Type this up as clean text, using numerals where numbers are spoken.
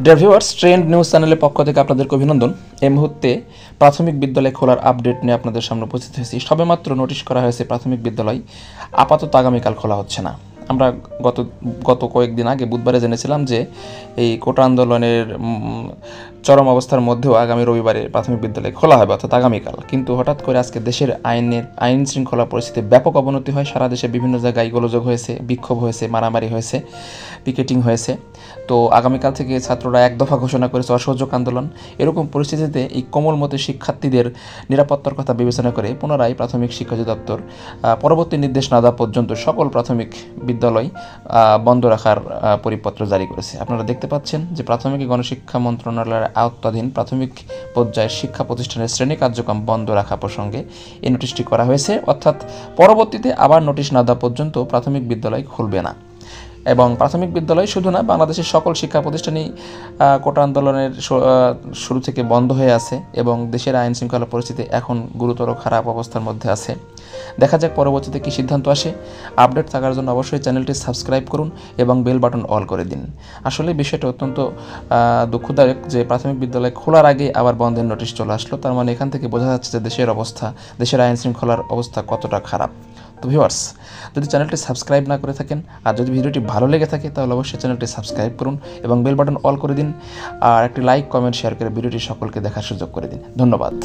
Dear viewers, trend news চ্যানেলের পক্ষ থেকে আপনাদেরকে অভিনন্দন। এই মুহূর্তে প্রাথমিক বিদ্যালয় খোলার আপডেট নিয়ে আপনাদের সামনে উপস্থিত হয়েছি। সবেমাত্র নোটিশ করা হয়েছে প্রাথমিক বিদ্যালয় আপাতত আগামীকাল খোলা হচ্ছে না। আমরা গত কয়েকদিন আগে বুধবারে জেনেছিলাম যে এই কোটা আন্দোলনের চরম অবস্থার মধ্যেও আগামী রবিবারে প্রাথমিক বিদ্যালয় খোলা হবে, অর্থাৎ আগামীকাল। কিন্তু হঠাৎ করে আজকে দেশের আইন শৃঙ্খলা পরিস্থিতির ব্যাপক অবনতি হয়। সারা দেশে বিভিন্ন জায়গায় গোলযোগ হয়েছে, বিক্ষোভ হয়েছে, মারামারি হয়েছে, পিকেটিং হয়েছে। তো আগামীকাল থেকে ছাত্ররা এক দফা ঘোষণা করেছে অসহযোগ আন্দোলন। এরকম পরিস্থিতিতে এই কোমলমতি শিক্ষার্থীদের নিরাপত্তার কথা বিবেচনা করে পুনরায় প্রাথমিক শিক্ষা অধিদপ্তর পরবর্তী নির্দেশ না দেওয়া পর্যন্ত সকল প্রাথমিক বিদ্যালয় বন্ধ রাখার পরিপত্র জারি করেছে। আপনারা দেখতে পাচ্ছেন যে প্রাথমিক গণশিক্ষা মন্ত্রণালয়ের আওতাধীন প্রাথমিক পর্যায়ের শিক্ষা প্রতিষ্ঠানের শ্রেণী কার্যক্রম বন্ধ রাখা প্রসঙ্গে এই নোটিশটি করা হয়েছে। অর্থাৎ পরবর্তীতে আবার নোটিশ না দেওয়া পর্যন্ত প্রাথমিক বিদ্যালয় খুলবে না। এবং প্রাথমিক বিদ্যালয় শুধু না, বাংলাদেশের সকল শিক্ষা প্রতিষ্ঠানই কোটা আন্দোলনের শুরু থেকে বন্ধ হয়ে আছে এবং দেশের আইন শৃঙ্খলা পরিস্থিতি এখন গুরুতর খারাপ অবস্থার মধ্যে আছে। দেখা যাক পরবর্তীতে কী সিদ্ধান্ত আসে। আপডেট থাকার জন্য অবশ্যই চ্যানেলটি সাবস্ক্রাইব করুন এবং বেল বাটন অল করে দিন। আসলে বিষয়টা অত্যন্ত দুঃখদায়ক যে প্রাথমিক বিদ্যালয় খোলার আগে আবার বন্ধের নোটিশ চলে আসলো। তার মানে এখান থেকে বোঝা যাচ্ছে যে দেশের আইন শৃঙ্খলার অবস্থা কতটা খারাপ। তো ভিউয়ার্স, যদি চ্যানেলটি সাবস্ক্রাইব না করে থাকেন আর যদি ভিডিওটি ভালো লেগে থাকে তাহলে অবশ্যই চ্যানেলটি সাবস্ক্রাইব করুন এবং বেল বাটন অল করে দিন। আর একটি লাইক, কমেন্ট, শেয়ার করে ভিডিওটি সকলকে দেখার সুযোগ করে দিন। ধন্যবাদ।